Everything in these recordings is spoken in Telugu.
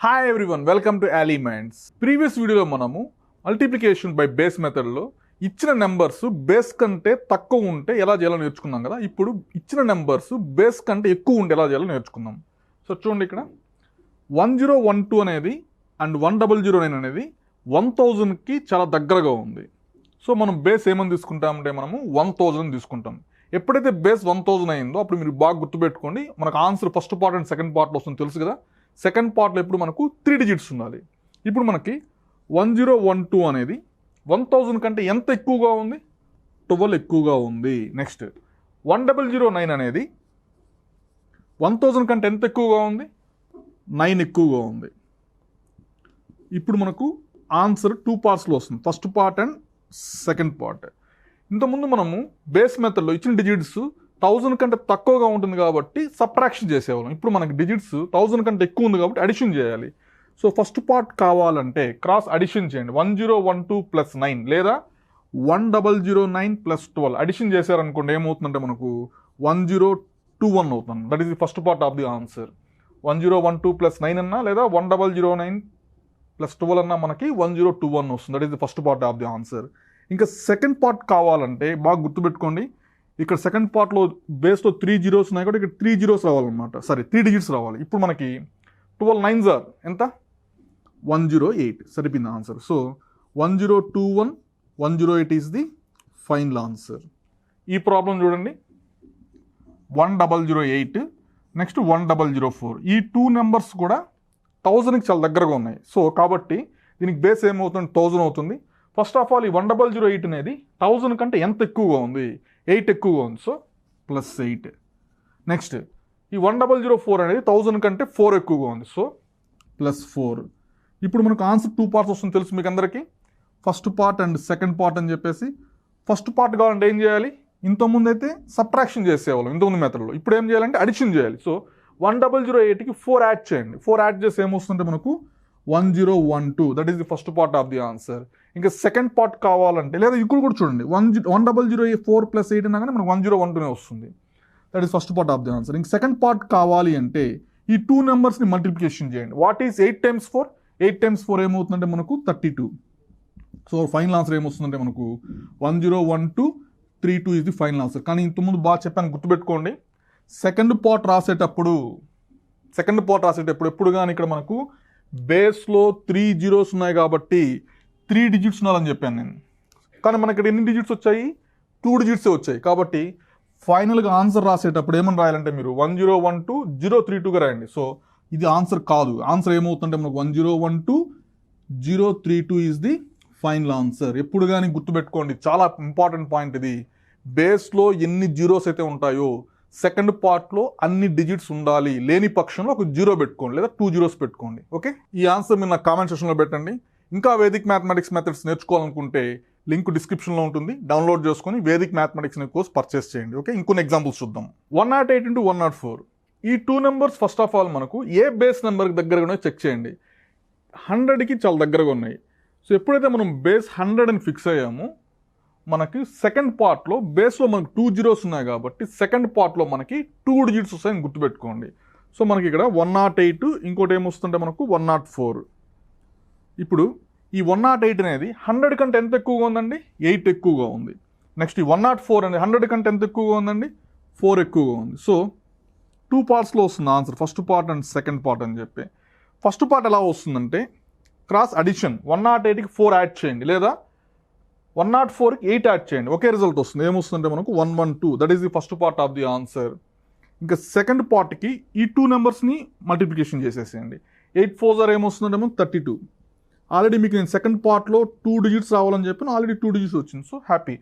Hi everyone, welcome to allyminds. Previous వీడియోలో మనము మల్టిప్లికేషన్ బై బేస్ మెథడ్లో ఇచ్చిన నెంబర్స్ బేస్ కంటే తక్కువ ఉంటే ఎలా చేయాలో నేర్చుకున్నాం కదా. ఇప్పుడు ఇచ్చిన నెంబర్స్ బేస్ కంటే ఎక్కువ ఉంటే ఎలా చేయాలో నేర్చుకుందాం. సో చూడండి, ఇక్కడ 1012 అనేది అండ్ 1009 అనేది 1000కి చాలా దగ్గరగా ఉంది. సో మనం బేస్ ఏమని తీసుకుంటామంటే మనము 1000 తీసుకుంటాం. ఎప్పుడైతే బేస్ 1000 అయిందో అప్పుడు మీరు బాగా గుర్తుపెట్టుకోండి, మనకు answer first part and second పార్ట్లో వస్తుంది తెలుసు కదా. సెకండ్ పార్ట్లో ఎప్పుడు మనకు 3 డిజిట్స్ ఉండాలి. ఇప్పుడు మనకి 1012 అనేది 1000 కంటే ఎంత ఎక్కువగా ఉంది? 12 ఎక్కువగా ఉంది. నెక్స్ట్ 1009 అనేది 1000 కంటే ఎంత ఎక్కువగా ఉంది? 9 ఎక్కువగా ఉంది. ఇప్పుడు మనకు ఆన్సర్ 2 పార్ట్స్లో వస్తుంది, first part and second part. ఇంతకుముందు మనము బేస్ మెథడ్లో ఇచ్చిన డిజిట్స్ 1000 కంటే తక్కువగా ఉంటుంది కాబట్టి సబ్ట్రాక్షన్ చేసేవాళ్ళం. ఇప్పుడు మనకి డిజిట్స్ 1000 కంటే ఎక్కువ ఉంది కాబట్టి అడిషన్ చేయాలి. సో ఫస్ట్ పార్ట్ కావాలంటే క్రాస్ అడిషన్ చేయండి. 1012 ప్లస్ 9 లేదా 1009 ప్లస్ 12 అడిషన్ చేశారనుకోండి, ఏమవుతుందంటే మనకు 1021 అవుతుంది. That is the first part of the answer. 1012 plus 9 అన్నా లేదా 1009 ప్లస్ 12 అన్నా మనకి 1021 వస్తుంది. That is the first part of the answer. ఇంకా సెకండ్ పార్ట్ కావాలంటే బాగా గుర్తుపెట్టుకోండి, ఇక్కడ సెకండ్ పార్ట్లో బేస్లో 3 జీరోస్ ఉన్నాయి కాబట్టి ఇక్కడ 3 జీరోస్ రావాలన్నమాట. 3 డిజిట్స్ రావాలి. ఇప్పుడు మనకి 12 9s ఆర్ ఎంత? 108 సరిపోయింది answer. So 1021 108 is the final answer. ఈ ప్రాబ్లం చూడండి, 1008 నెక్స్ట్ 1004. ఈ 2 నెంబర్స్ కూడా 1000కి చాలా దగ్గరగా ఉన్నాయి. సో కాబట్టి దీనికి బేస్ ఏమవుతుంది? 1000 అవుతుంది. ఫస్ట్ ఆఫ్ ఆల్ ఈ 1008 అనేది 1000 కంటే ఎంత ఎక్కువగా ఉంది? 8 ఎక్కువగా ఉంది. So plus 8. నెక్స్ట్ ఈ 1004 అనేది 1000 కంటే 4 ఎక్కువగా ఉంది. So plus 4. ఇప్పుడు మనకు ఆన్సర్ 2 పార్ట్స్ వస్తుంది తెలుసు మీకు అందరికీ, first part and second part అని చెప్పేసి. ఫస్ట్ పార్ట్ కావాలంటే ఏం చేయాలి? ఇంతకుముందు అయితే సబ్ట్రాక్షన్ చేసేవాళ్ళం ఇంతకుముందు మెథడ్లో. ఇప్పుడు ఏం చేయాలంటే అడిషన్ చేయాలి. సో 1008కి 4 యాడ్ చేయండి. 4 యాడ్ చేసి ఏమొస్తుంటే మనకు 1012. That is the first part of the answer. ఇంకా సెకండ్ పార్ట్ కావాలంటే లేదా ఇక్కడ కూడా చూడండి, 1004 ప్లస్ 8 అన్నా కానీ మనకు 1012 వస్తుంది. That is first part of the answer. ఇంక సెకండ్ పార్ట్ కావాలి అంటే ఈ 2 నెంబర్స్ని మల్టిప్లికేషన్ చేయండి. What is 8 times 4? 8 times 4 ఏమవుతుందంటే మనకు 32. సో ఫైనల్ ఆన్సర్ ఏమొస్తుందంటే మనకు 101232 ఈజ్ ది ఫైనల్ ఆన్సర్. కానీ ఇంతకుముందు బాగా చెప్పాను, గుర్తుపెట్టుకోండి, సెకండ్ పార్ట్ రాసేటప్పుడు ఎప్పుడు కానీ ఇక్కడ మనకు బేస్లో 3 జీరోస్ ఉన్నాయి కాబట్టి 3 డిజిట్స్ ఉండాలని చెప్పాను నేను. కానీ మనకి ఇక్కడ ఎన్ని డిజిట్స్ వచ్చాయి? 2 డిజిట్సే వచ్చాయి. కాబట్టి ఫైనల్గా ఆన్సర్ రాసేటప్పుడు ఏమని రాయాలంటే మీరు 1012-032గా రాయండి. సో ఇది ఆన్సర్ కాదు. ఆన్సర్ ఏమవుతుందంటే మనకు 1012-032 ఈజ్ ది ఫైనల్ ఆన్సర్. ఎప్పుడు కానీ గుర్తుపెట్టుకోండి, చాలా ఇంపార్టెంట్ పాయింట్ ఇది. బేస్లో ఎన్ని జీరోస్ అయితే ఉంటాయో సెకండ్ పార్ట్లో అన్ని డిజిట్స్ ఉండాలి. లేని పక్షంలో ఒక 0 పెట్టుకోండి లేదా 2 జీరోస్ పెట్టుకోండి. ఓకే, ఈ ఆన్సర్ మీరు నా కామెంట్ సెక్షన్లో పెట్టండి. ఇంకా వేదిక్ మ్యాథమెటిక్స్ మెథడ్స్ నేర్చుకోవాలనుకుంటే లింక్ డిస్క్రిప్షన్లో ఉంటుంది, డౌన్లోడ్ చేసుకొని వేదిక్ మ్యాథమెటిక్స్ అనే కోర్స్ పర్చేస్ చేయండి. ఓకే, ఇంకొన్ని ఎగ్జాంపుల్స్ చూద్దాం. 108 into 104. ఈ 2 నెంబర్స్ ఫస్ట్ ఆఫ్ ఆల్ మనకు ఏ బేస్ నెంబర్కి దగ్గరగా చెక్ చేయండి. 100కి చాలా దగ్గరగా ఉన్నాయి. సో ఎప్పుడైతే మనం బేస్ 100 అని ఫిక్స్ అయ్యామో మనకి సెకండ్ పార్ట్లో బేస్లో మనకు 2 జీరోస్ ఉన్నాయి కాబట్టి సెకండ్ పార్ట్లో మనకి 2 డిజిట్స్ వస్తాయని గుర్తుపెట్టుకోండి. సో మనకి ఇక్కడ 108, ఇంకోటి ఏమొస్తుంటే మనకు 104. ఇప్పుడు ఈ 108 అనేది 100 కంటే ఎంత ఎక్కువగా ఉందండి? 8 ఎక్కువగా ఉంది. నెక్స్ట్ ఈ 104 అనేది 100 కంటే ఎంత ఎక్కువగా ఉందండి? 4 ఎక్కువగా ఉంది. సో 2 పార్ట్స్లో వస్తుంది answer, first part and second part అని చెప్పి. ఫస్ట్ పార్ట్ ఎలా వస్తుందంటే క్రాస్ అడిషన్, 108కి 4 యాడ్ చేయండి లేదా 104కి 8 యాడ్ చేయండి, ఒకే రిజల్ట్ వస్తుంది. ఏమొస్తుందంటే మనకు 112. That is the first part of the answer. ఇంకా సెకండ్ పార్ట్కి ఈ 2 నెంబర్స్ని మల్టిప్లికేషన్ చేసేసేయండి. 8 4s ఏమొస్తుందంటే మనకు 32. ఆల్రెడీ మీకు నేను సెకండ్ పార్ట్లో 2 డిజిట్స్ రావాలని చెప్పాను, ఆల్రెడీ 2 డిజిట్స్ వచ్చింది. So happy.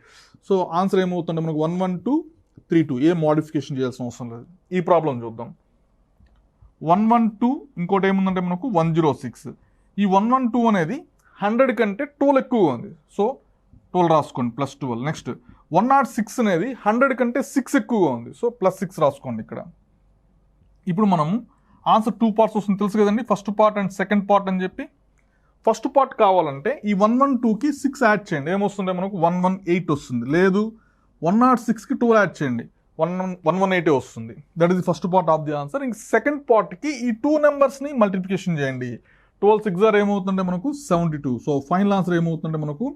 సో ఆన్సర్ ఏమవుతుందంటే మనకు 11232. ఏ మోడిఫికేషన్ చేయాల్సిన అవసరం లేదు. ఈ ప్రాబ్లం చూద్దాం. 112 ఇంకోటి ఏముందంటే మనకు 106. ఈ 112 అనేది 100 కంటే 12 ఎక్కువగా ఉంది. సో 12 రాసుకోండి, ప్లస్ 12. నెక్స్ట్ 106 అనేది 100 కంటే 6 ఎక్కువగా ఉంది. సో ప్లస్ 6 రాసుకోండి ఇక్కడ. ఇప్పుడు మనము ఆన్సర్ 2 పార్ట్స్ వస్తుంది తెలుసు కదండి, first part and second part అని చెప్పి. ఫస్ట్ పార్ట్ కావాలంటే ఈ 112కి 6 యాడ్ చేయండి. ఏమొస్తుంటే మనకు 118 వస్తుంది. లేదు 106కి 12 యాడ్ చేయండి, 118 వస్తుంది. That is the first part of the answer. ఇంక సెకండ్ పార్ట్కి ఈ 2 నెంబర్స్ని మల్టిప్లికేషన్ చేయండి. 12 6 ఏమవుతుందంటే మనకు 72. సో ఫైనల్ ఆన్సర్ ఏమవుతుందంటే మనకు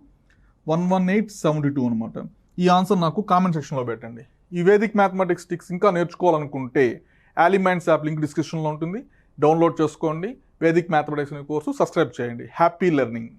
11872 అనమాట. ఈ ఆన్సర్ నాకు కామెంట్ సెక్షన్లో పెట్టండి. ఈ వేదిక్ మ్యాథమెటిక్స్ టిక్స్ ఇంకా నేర్చుకోవాలనుకుంటే allyminds యాప్ లింక్ డిస్క్రిప్షన్లో ఉంటుంది, డౌన్లోడ్ చేసుకోండి. వేదిక్ మ్యాథమెటిక్స్ అనే కోర్సు సబ్స్క్రైబ్ చేయండి. Happy learning.